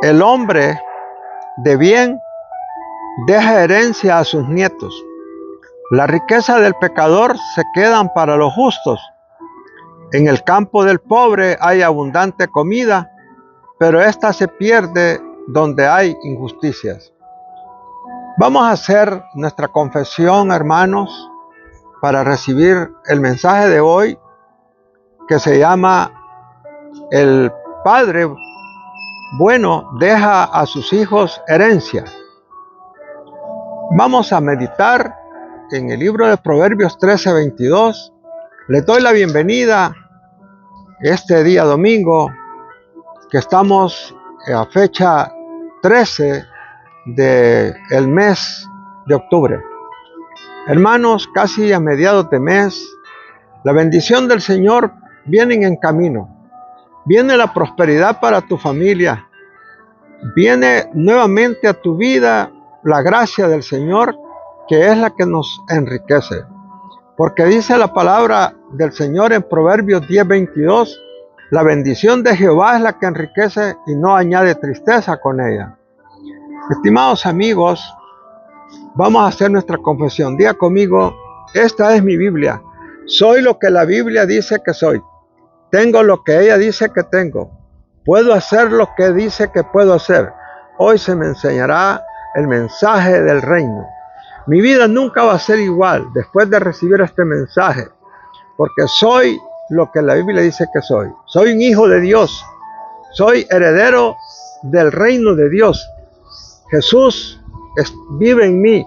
El hombre de bien deja herencia a sus nietos. La riqueza del pecador se quedan para los justos. En el campo del pobre hay abundante comida, pero ésta se pierde donde hay injusticias. Vamos a hacer nuestra confesión, hermanos, para recibir el mensaje de hoy, que se llama El Padre Bueno deja a sus hijos herencia. Vamos a meditar en el libro de Proverbios 13:22. Les doy la bienvenida este día domingo, que estamos a fecha 13 del mes de octubre. Hermanos, casi a mediados de mes, la bendición del Señor viene en camino. Viene la prosperidad para tu familia. Viene nuevamente a tu vida la gracia del Señor, que es la que nos enriquece. Porque dice la palabra del Señor en Proverbios 10:22, la bendición de Jehová es la que enriquece y no añade tristeza con ella. Estimados amigos, vamos a hacer nuestra confesión. Diga conmigo: esta es mi Biblia. Soy lo que la Biblia dice que soy. Tengo lo que ella dice que tengo. Puedo hacer lo que dice que puedo hacer. Hoy se me enseñará el mensaje del reino. Mi vida nunca va a ser igual después de recibir este mensaje, porque soy lo que la Biblia dice que soy. Soy un hijo de Dios. Soy heredero del reino de Dios. Jesús vive en mí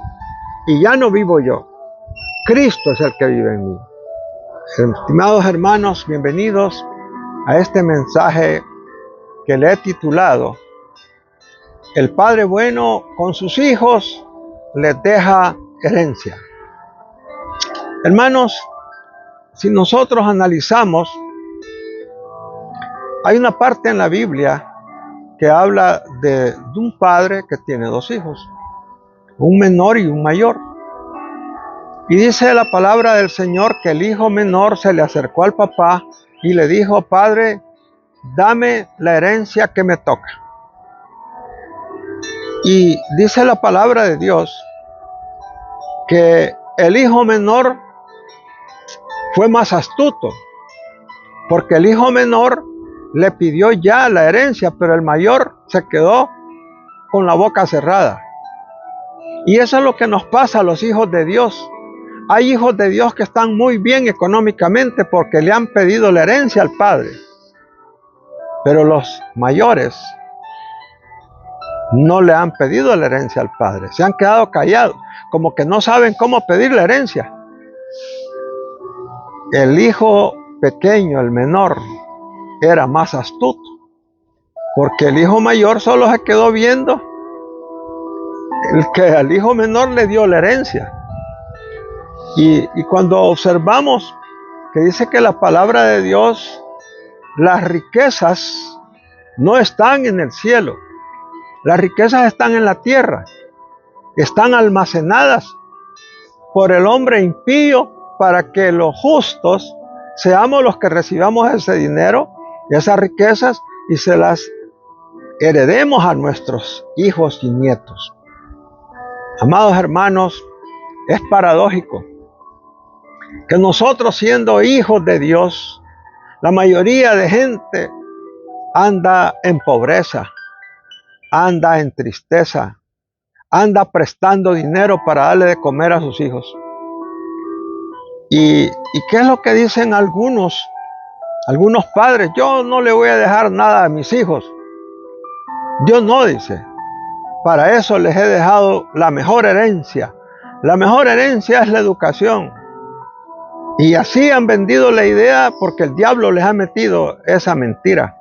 y ya no vivo yo. Cristo es el que vive en mí. Estimados hermanos, bienvenidos a este mensaje que le he titulado El Padre Bueno con sus hijos les deja herencia. Hermanos, si nosotros analizamos, hay una parte en la Biblia que habla de un padre que tiene dos hijos, un menor y un mayor. Y dice la palabra del Señor que el hijo menor se le acercó al papá y le dijo: Padre, dame la herencia que me toca. Y dice la palabra de Dios que el hijo menor fue más astuto, porque el hijo menor le pidió ya la herencia, pero el mayor se quedó con la boca cerrada. Y eso es lo que nos pasa a los hijos de Dios. Hay hijos de Dios que están muy bien económicamente porque le han pedido la herencia al Padre. Pero los mayores no le han pedido la herencia al Padre. Se han quedado callados, como que no saben cómo pedir la herencia. El hijo pequeño, el menor, era más astuto, porque el hijo mayor solo se quedó viendo el que al hijo menor le dio la herencia. Y cuando observamos que dice que la palabra de Dios, las riquezas no están en el cielo, las riquezas están en la tierra, están almacenadas por el hombre impío para que los justos seamos los que recibamos ese dinero, esas riquezas, y se las heredemos a nuestros hijos y nietos. Amados hermanos, es paradójico que nosotros, siendo hijos de Dios, la mayoría de gente anda en pobreza, anda en tristeza, anda prestando dinero para darle de comer a sus hijos. ¿Y qué es lo que dicen algunos padres? Yo no le voy a dejar nada a mis hijos. Dios no dice: para eso les he dejado la mejor herencia. La mejor herencia es la educación. Y así han vendido la idea porque el diablo les ha metido esa mentira.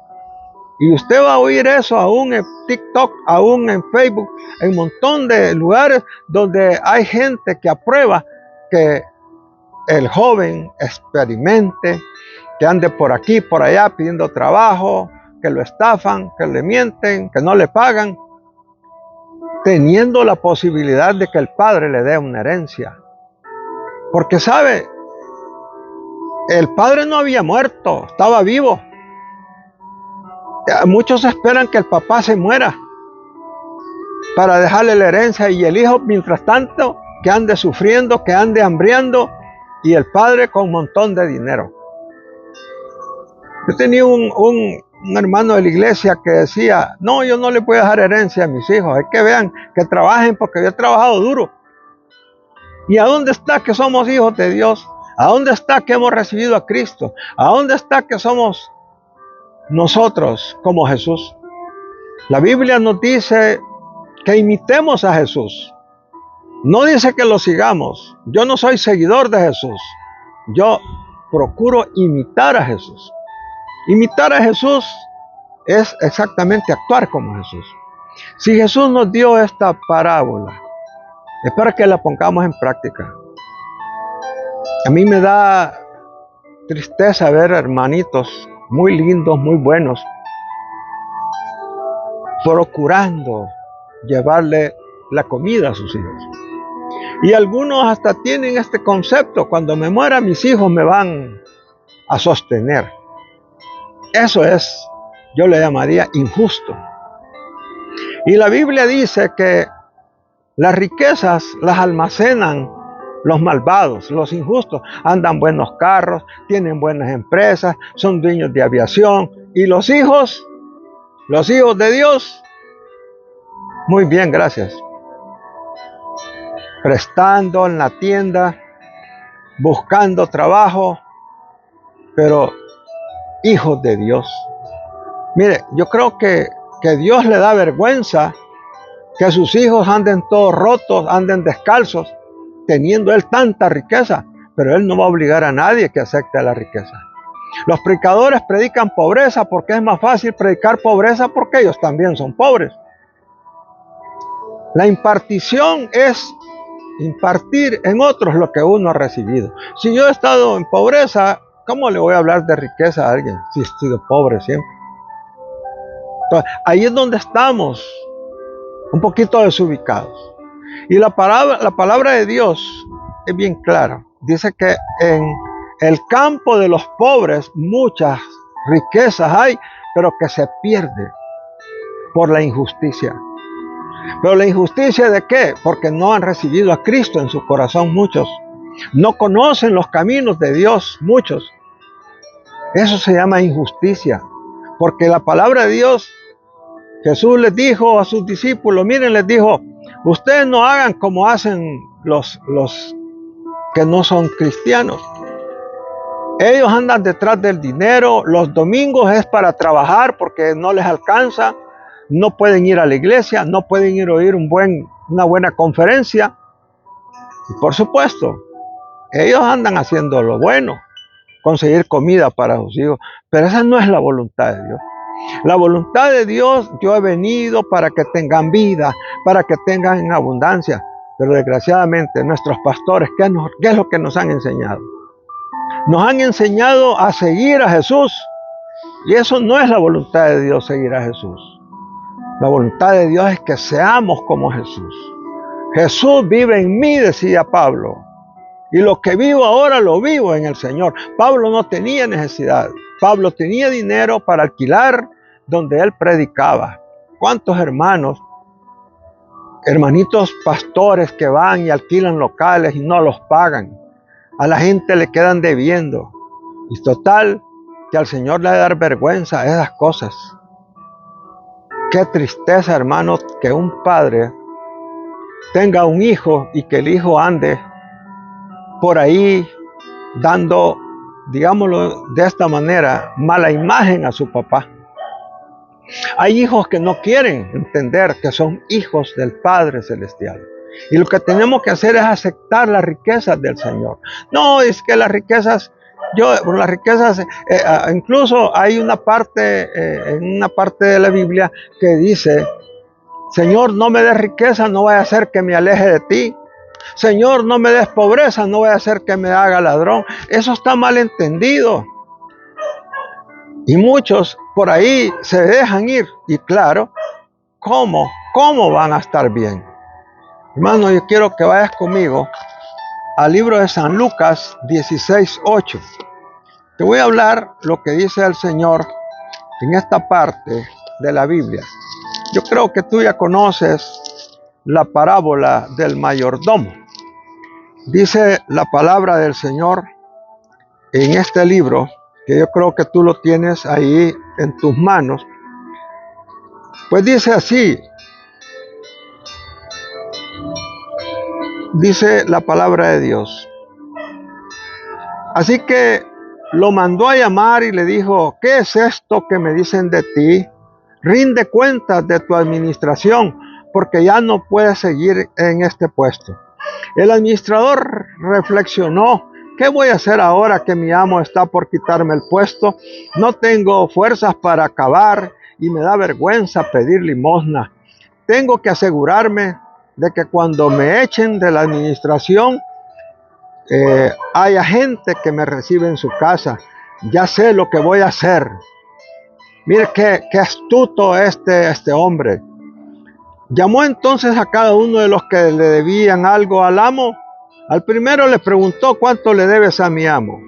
Y usted va a oír eso aún en TikTok, aún en Facebook, en un montón de lugares donde hay gente que aprueba que el joven experimente, que ande por aquí, por allá pidiendo trabajo, que lo estafan, que le mienten, que no le pagan, teniendo la posibilidad de que el padre le dé una herencia. Porque sabe, el padre no había muerto, estaba vivo. Muchos esperan que el papá se muera para dejarle la herencia y el hijo, mientras tanto, que ande sufriendo, que ande hambriando, y el padre con un montón de dinero. Yo tenía un hermano de la iglesia que decía, no, yo no le voy a dejar herencia a mis hijos, hay que vean, que trabajen porque yo he trabajado duro. ¿Y a dónde está que somos hijos de Dios? ¿A dónde está que hemos recibido a Cristo? ¿A dónde está que somos nosotros como Jesús? La Biblia nos dice que imitemos a Jesús. No dice que lo sigamos. Yo no soy seguidor de Jesús. Yo procuro imitar a Jesús. Imitar a Jesús es exactamente actuar como Jesús. Si Jesús nos dio esta parábola, es para que la pongamos en práctica. A mí me da tristeza ver hermanitos muy lindos, muy buenos, procurando llevarle la comida a sus hijos. Y algunos hasta tienen este concepto: cuando me muera mis hijos me van a sostener. Eso es, yo le llamaría injusto. Y la Biblia dice que las riquezas las almacenan los malvados, los injustos. Andan buenos carros, tienen buenas empresas, son dueños de aviación. Y los hijos de Dios, muy bien, gracias. Prestando en la tienda, buscando trabajo, pero hijos de Dios. Mire, yo creo que Dios le da vergüenza que sus hijos anden todos rotos, anden descalzos, teniendo Él tanta riqueza, pero Él no va a obligar a nadie que acepte la riqueza. Los predicadores predican pobreza porque es más fácil predicar pobreza porque ellos también son pobres. La impartición es impartir en otros lo que uno ha recibido. Si yo he estado en pobreza, ¿cómo le voy a hablar de riqueza a alguien si he sido pobre siempre? Entonces, ahí es donde estamos un poquito desubicados. Y la palabra de Dios es bien clara. Dice que en el campo de los pobres muchas riquezas hay, pero que se pierde por la injusticia. ¿Pero la injusticia de qué? Porque no han recibido a Cristo en su corazón muchos. No conocen los caminos de Dios muchos. Eso se llama injusticia. Porque la palabra de Dios, Jesús les dijo a sus discípulos, miren, les dijo, ustedes no hagan como hacen los que no son cristianos. Ellos andan detrás del dinero, los domingos es para trabajar porque no les alcanza, no pueden ir a la iglesia, no pueden ir a oír una buena conferencia. Y por supuesto, ellos andan haciendo lo bueno, conseguir comida para sus hijos, pero esa no es la voluntad de Dios. La voluntad de Dios, yo he venido para que tengan vida, para que tengan en abundancia. Pero desgraciadamente nuestros pastores, ¿qué es lo que nos han enseñado? Nos han enseñado a seguir a Jesús. Y eso no es la voluntad de Dios, seguir a Jesús. La voluntad de Dios es que seamos como Jesús. Jesús vive en mí, decía Pablo. Y lo que vivo ahora lo vivo en el Señor. Pablo no tenía necesidad. Pablo tenía dinero para alquilar donde él predicaba. ¿Cuántos hermanitos pastores que van y alquilan locales y no los pagan? A la gente le quedan debiendo. Y total, que al Señor le da dar vergüenza esas cosas. Qué tristeza, hermanos, que un padre tenga un hijo y que el hijo ande por ahí dando, digámoslo de esta manera, mala imagen a su papá. Hay hijos que no quieren entender que son hijos del Padre Celestial. Y lo que tenemos que hacer es aceptar las riquezas del Señor. No, es que las riquezas, incluso hay una parte, en una parte de la Biblia que dice, Señor, no me des riqueza, no vaya a ser que me aleje de ti. Señor, no me des pobreza, no vaya a ser que me haga ladrón. Eso está mal entendido. Y muchos por ahí se dejan ir. Y claro, ¿cómo van a estar bien? Hermano, yo quiero que vayas conmigo al libro de San Lucas 16:8. Te voy a hablar lo que dice el Señor en esta parte de la Biblia. Yo creo que tú ya conoces la parábola del mayordomo. Dice la palabra del Señor en este libro, que yo creo que tú lo tienes ahí en tus manos. Pues dice así, dice la palabra de Dios. Así que lo mandó a llamar y le dijo, ¿qué es esto que me dicen de ti? Rinde cuentas de tu administración, porque ya no puedes seguir en este puesto. El administrador reflexionó, ¿qué voy a hacer ahora que mi amo está por quitarme el puesto? No tengo fuerzas para acabar y me da vergüenza pedir limosna. Tengo que asegurarme de que cuando me echen de la administración, haya gente que me recibe en su casa. Ya sé lo que voy a hacer. Mire qué astuto este hombre. Llamó entonces a cada uno de los que le debían algo al amo. Al primero le preguntó, ¿cuánto le debes a mi amo?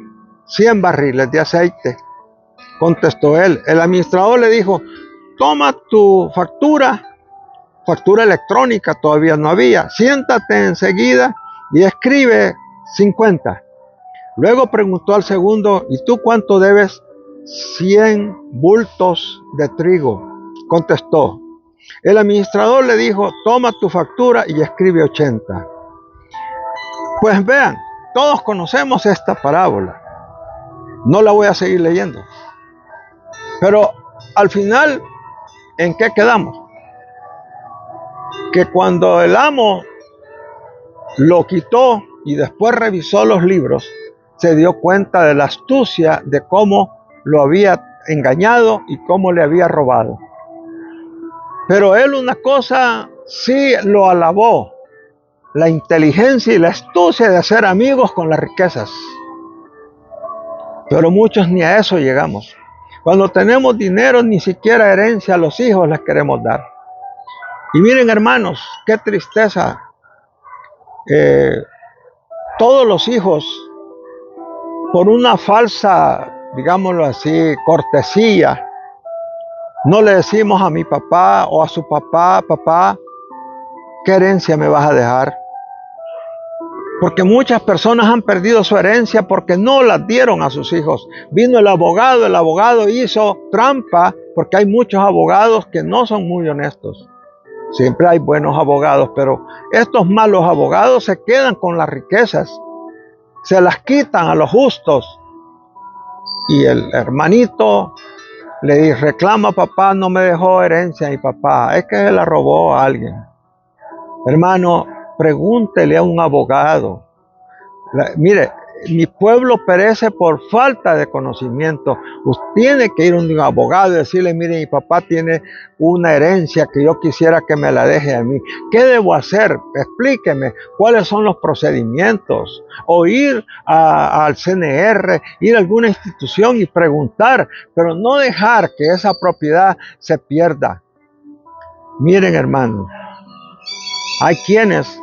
100 barriles de aceite, contestó él. El administrador le dijo, toma tu factura electrónica, todavía no había. Siéntate enseguida y escribe 50. Luego preguntó al segundo, ¿y tú cuánto debes? 100 bultos de trigo, contestó. El administrador le dijo, toma tu factura y escribe 80. Pues vean, todos conocemos esta parábola. No la voy a seguir leyendo. Pero al final, ¿en qué quedamos? Que cuando el amo lo quitó y después revisó los libros, se dio cuenta de la astucia de cómo lo había engañado y cómo le había robado. Pero él una cosa sí lo alabó, la inteligencia y la astucia de hacer amigos con las riquezas. Pero muchos ni a eso llegamos. Cuando tenemos dinero, ni siquiera herencia a los hijos les queremos dar. Y miren, hermanos, qué tristeza. Todos los hijos, por una falsa, digámoslo así, cortesía, no le decimos a mi papá o a su papá, papá, ¿qué herencia me vas a dejar? Porque muchas personas han perdido su herencia porque no la dieron a sus hijos. Vino el abogado hizo trampa, porque hay muchos abogados que no son muy honestos. Siempre hay buenos abogados, pero estos malos abogados se quedan con las riquezas, se las quitan a los justos. Y el hermanito le reclama, papá no me dejó herencia, y papá, es que se la robó a alguien. Hermano, pregúntele a un abogado. Mire, mi pueblo perece por falta de conocimiento. Usted tiene que ir a un abogado y decirle, mire, mi papá tiene una herencia que yo quisiera que me la deje a mí. ¿Qué debo hacer? Explíqueme cuáles son los procedimientos. O ir al CNR, ir a alguna institución y preguntar, pero no dejar que esa propiedad se pierda. Miren, hermano, hay quienes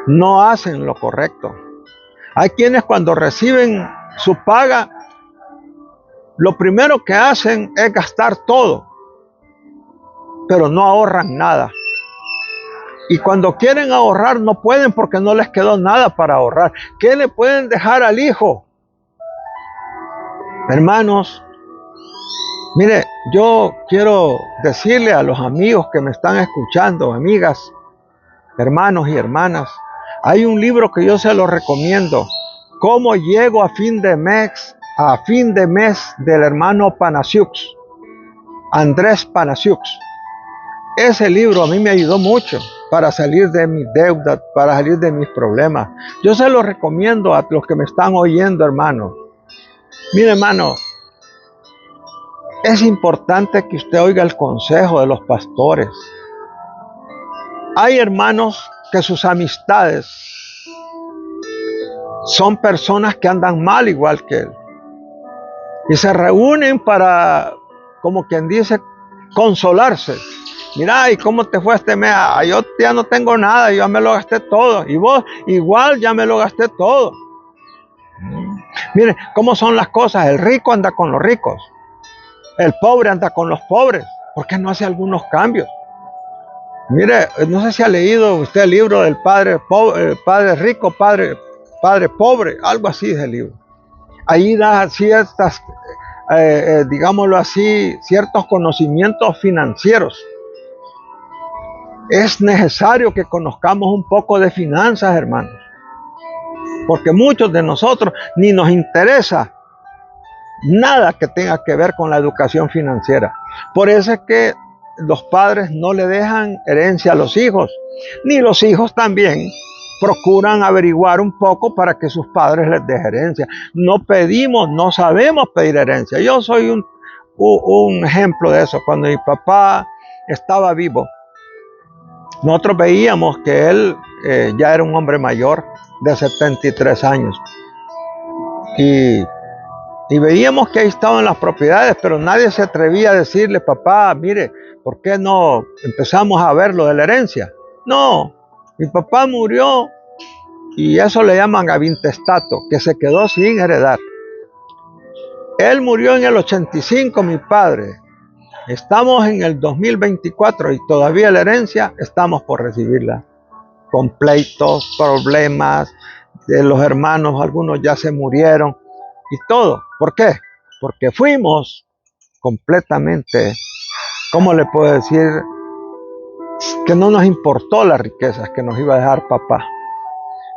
no hacen lo correcto. Hay quienes cuando reciben su paga, lo primero que hacen es gastar todo, pero no ahorran nada. Y cuando quieren ahorrar no pueden porque no les quedó nada para ahorrar. ¿Qué le pueden dejar al hijo? Hermanos, mire, yo quiero decirle a los amigos que me están escuchando, amigas, hermanos y hermanas, hay un libro que yo se lo recomiendo, ¿Cómo llego a fin de mes del hermano Panasiux, Andrés Panasiux. Ese libro a mí me ayudó mucho para salir de mis deudas, para salir de mis problemas. Yo se lo recomiendo a los que me están oyendo, hermano. Mire, hermano, es importante que usted oiga el consejo de los pastores. Hay hermanos que sus amistades son personas que andan mal igual que él. Y se reúnen para, como quien dice, consolarse. Mira, ¿y cómo te fue este mes? Yo ya no tengo nada, yo ya me lo gasté todo. Y vos, igual, ya me lo gasté todo. Miren, ¿cómo son las cosas? El rico anda con los ricos. El pobre anda con los pobres. ¿Por qué no hace algunos cambios? Mire, no sé si ha leído usted el libro del padre rico, padre pobre, algo así es el libro. Ahí da ciertas, digámoslo así, ciertos conocimientos financieros. Es necesario que conozcamos un poco de finanzas, hermanos, porque muchos de nosotros ni nos interesa nada que tenga que ver con la educación financiera. Por eso es que los padres no le dejan herencia a los hijos, ni los hijos también procuran averiguar un poco para que sus padres les den herencia. No pedimos, no sabemos pedir herencia. Yo soy un ejemplo de eso. Cuando mi papá estaba vivo, nosotros veíamos que él ya era un hombre mayor de 73 años. Y veíamos que ahí estaban las propiedades, pero nadie se atrevía a decirle, papá, mire, ¿por qué no empezamos a ver lo de la herencia? No, mi papá murió y eso le llaman avintestato, que se quedó sin heredar. Él murió en el 85, mi padre. Estamos en el 2024 y todavía la herencia estamos por recibirla. Con pleitos, problemas, de los hermanos, algunos ya se murieron y todo. ¿Por qué? Porque fuimos completamente, ¿cómo le puedo decir? Que no nos importó las riquezas que nos iba a dejar papá.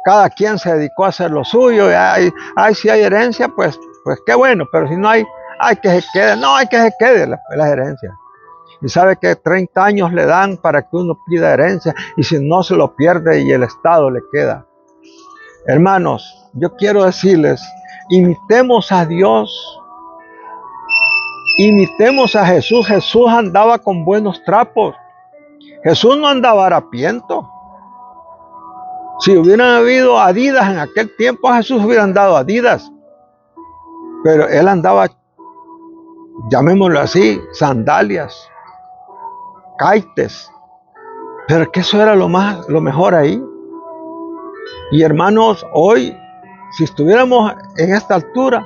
Cada quien se dedicó a hacer lo suyo. Y si hay herencia, pues qué bueno, pero si no hay que se quede. No, hay que se quede las herencias. Y sabe que 30 años le dan para que uno pida herencia, y si no se lo pierde y el Estado le queda. Hermanos, yo quiero decirles, imitemos a Dios, imitemos a Jesús. Jesús andaba con buenos trapos. Jesús no andaba harapiento. Si hubieran habido Adidas en aquel tiempo, a Jesús hubieran dado Adidas. Pero él andaba, llamémoslo así, sandalias, caites. Pero que eso era lo mejor ahí. Y hermanos, hoy, si estuviéramos en esta altura,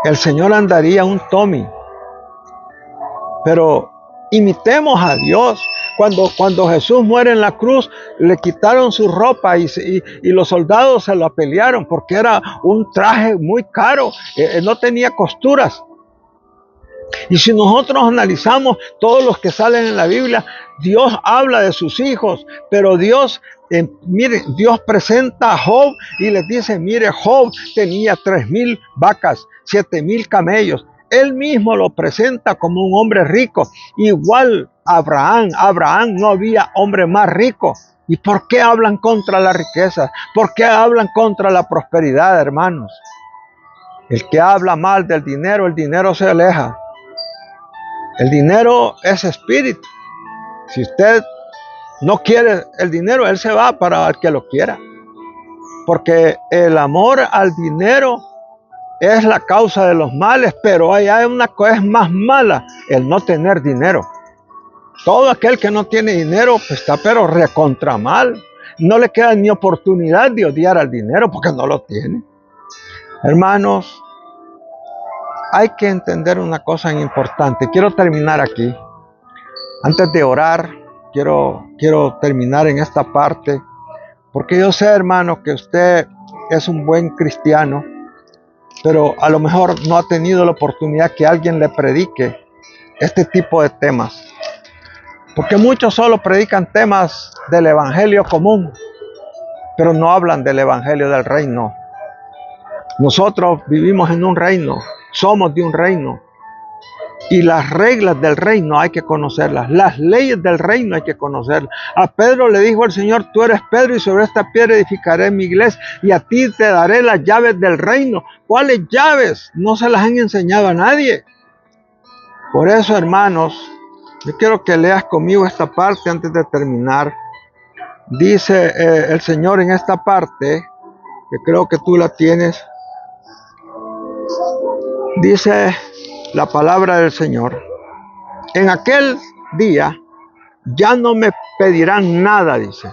el Señor andaría un Tommy. Pero imitemos a Dios. Cuando Jesús muere en la cruz, le quitaron su ropa y los soldados se la pelearon porque era un traje muy caro, no tenía costuras. Y si nosotros analizamos todos los que salen en la Biblia, Dios habla de sus hijos, pero Dios, mire, Dios presenta a Job y les dice, mire, Job tenía 3,000 vacas, 7,000 camellos. Él mismo lo presenta como un hombre rico. Igual Abraham no había hombre más rico. ¿Y por qué hablan contra la riqueza? ¿Por qué hablan contra la prosperidad, hermanos? El que habla mal del dinero, el dinero se aleja. El dinero es espíritu. Si usted no quiere el dinero, él se va para el que lo quiera. Porque el amor al dinero es la causa de los males, pero hay una cosa es más mala, el no tener dinero. Todo aquel que no tiene dinero pues está pero recontra mal. No le queda ni oportunidad de odiar al dinero porque no lo tiene. Hermanos, hay que entender una cosa importante. Quiero terminar aquí. Antes de orar, quiero terminar en esta parte, porque yo sé, hermano, que usted es un buen cristiano, pero a lo mejor no ha tenido la oportunidad que alguien le predique este tipo de temas. Porque muchos solo predican temas del evangelio común, pero no hablan del evangelio del reino. Nosotros vivimos en un reino, somos de un reino. Y las reglas del reino hay que conocerlas, las leyes del reino hay que conocerlas. A Pedro le dijo el Señor, tú eres Pedro y sobre esta piedra edificaré mi iglesia y a ti te daré las llaves del reino. ¿Cuáles llaves? No se las han enseñado a nadie. Por eso, hermanos, yo quiero que leas conmigo esta parte antes de terminar. Dice el Señor en esta parte, que creo que tú la tienes. Dice la palabra del Señor: en aquel día ya no me pedirán nada, dice.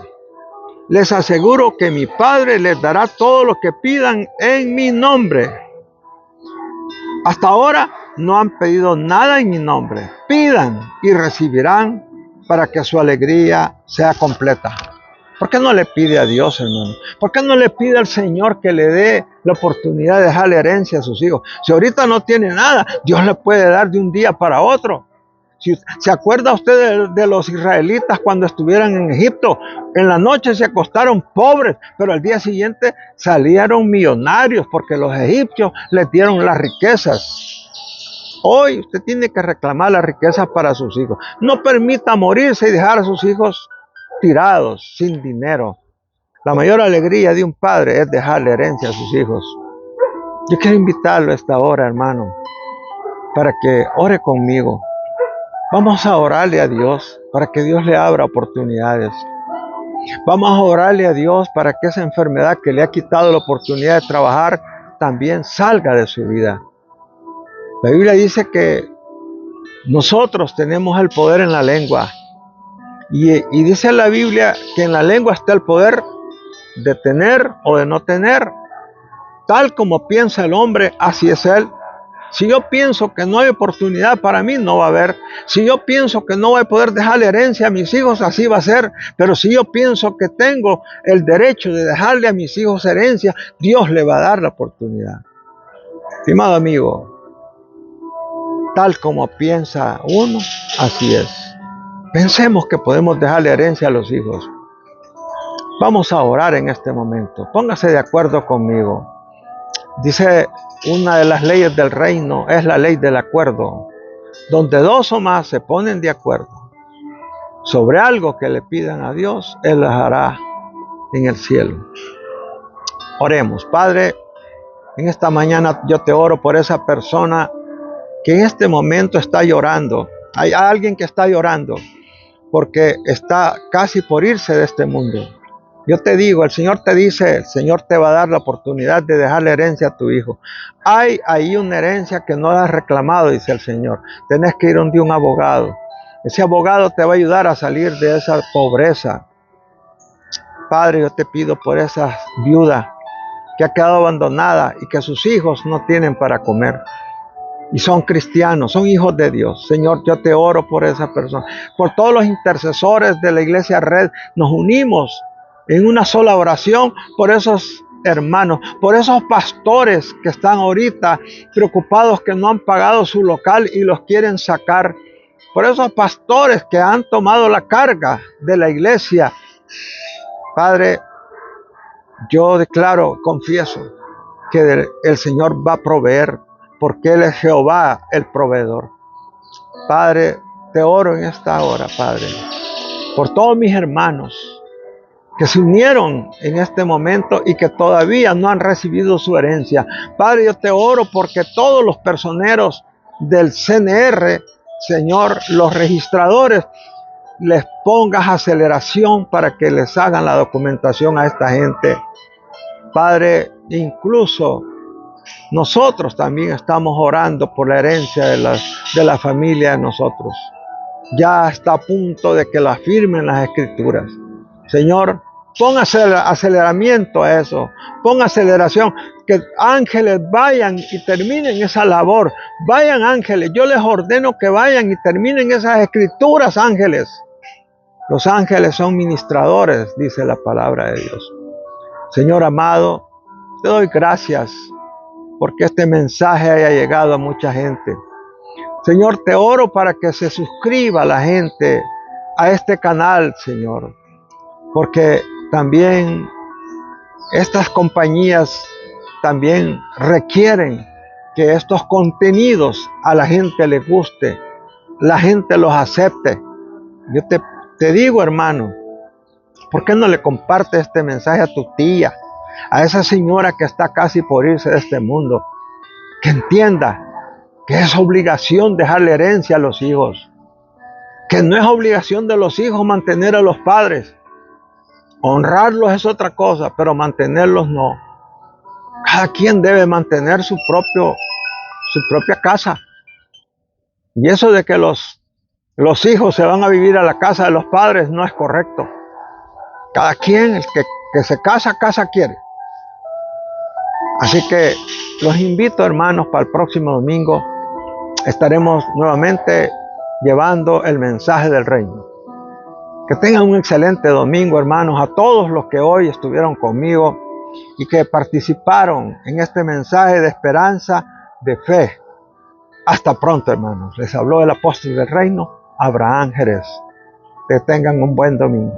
Les aseguro que mi Padre les dará todo lo que pidan en mi nombre. Hasta ahora no han pedido nada en mi nombre. Pidan y recibirán para que su alegría sea completa. ¿Por qué no le pide a Dios, hermano? ¿Por qué no le pide al Señor que le dé la oportunidad de dejarle herencia a sus hijos? Si ahorita no tiene nada, Dios le puede dar de un día para otro. Si se acuerda usted de los israelitas cuando estuvieran en Egipto, en la noche se acostaron pobres, pero al día siguiente salieron millonarios porque los egipcios les dieron las riquezas. Hoy usted tiene que reclamar las riquezas para sus hijos. No permita morirse y dejar a sus hijos tirados, sin dinero. La mayor alegría de un padre es dejarle herencia a sus hijos. Yo quiero invitarlo a esta hora, hermano, para que ore conmigo. Vamos a orarle a Dios para que Dios le abra oportunidades. Vamos a orarle a Dios para que esa enfermedad que le ha quitado la oportunidad de trabajar también salga de su vida. La Biblia dice que nosotros tenemos el poder en la lengua. Y dice la Biblia que en la lengua está el poder de tener o de no tener. Tal como piensa el hombre, así es él. Si yo pienso que no hay oportunidad para mí, no va a haber. Si yo pienso que no voy a poder dejarle herencia a mis hijos, así va a ser. Pero si yo pienso que tengo el derecho de dejarle a mis hijos herencia, Dios le va a dar la oportunidad. Estimado amigo, tal como piensa uno, así es. Pensemos que podemos dejarle herencia a los hijos. Vamos a orar en este momento. Póngase de acuerdo conmigo. Dice, una de las leyes del reino es la ley del acuerdo, donde dos o más se ponen de acuerdo sobre algo que le pidan a Dios, Él las hará en el cielo. Oremos. Padre, en esta mañana yo te oro por esa persona que en este momento está llorando. Hay alguien que está llorando porque está casi por irse de este mundo. Yo te digo, el Señor te dice, el Señor te va a dar la oportunidad de dejarle herencia a tu hijo. Hay ahí una herencia que no has reclamado, dice el Señor. Tenés que ir donde un abogado. Ese abogado te va a ayudar a salir de esa pobreza. Padre, yo te pido por esa viuda que ha quedado abandonada y que sus hijos no tienen para comer. Y son cristianos, son hijos de Dios. Señor, yo te oro por esa persona. Por todos los intercesores de la Iglesia Red, nos unimos en una sola oración por esos hermanos, por esos pastores que están ahorita preocupados que no han pagado su local y los quieren sacar, por esos pastores que han tomado la carga de la iglesia. Padre, yo declaro, confieso que el Señor va a proveer, porque Él es Jehová el proveedor. Padre, te oro en esta hora, Padre, por todos mis hermanos que se unieron en este momento y que todavía no han recibido su herencia. Padre, yo te oro porque todos los personeros del CNR, Señor, los registradores, les pongas aceleración para que les hagan la documentación a esta gente. Padre, incluso nosotros también estamos orando por la herencia de la familia de nosotros. Ya está a punto de que la firmen las escrituras. Señor, pon aceleramiento a eso, pon aceleración, que ángeles vayan y terminen esa labor. Vayan ángeles, yo les ordeno que vayan y terminen esas escrituras, ángeles. Los ángeles son ministradores, dice la palabra de Dios. Señor amado, te doy gracias porque este mensaje haya llegado a mucha gente. Señor, te oro para que se suscriba la gente a este canal, Señor, porque también estas compañías también requieren que estos contenidos a la gente les guste, la gente los acepte. Yo te digo, hermano, ¿por qué no le compartes este mensaje a tu tía, a esa señora que está casi por irse de este mundo? Que entienda que es obligación dejarle herencia a los hijos, que no es obligación de los hijos mantener a los padres. Honrarlos es otra cosa, pero mantenerlos no. Cada quien debe mantener su propia casa. Y eso de que los hijos se van a vivir a la casa de los padres no es correcto. Cada quien, el que se casa, casa quiere. Así que los invito, hermanos, para el próximo domingo estaremos nuevamente llevando el mensaje del reino. Que tengan un excelente domingo, hermanos, a todos los que hoy estuvieron conmigo y que participaron en este mensaje de esperanza, de fe. Hasta pronto, hermanos. Les habló el apóstol del reino, Abraham Jerez. Que tengan un buen domingo.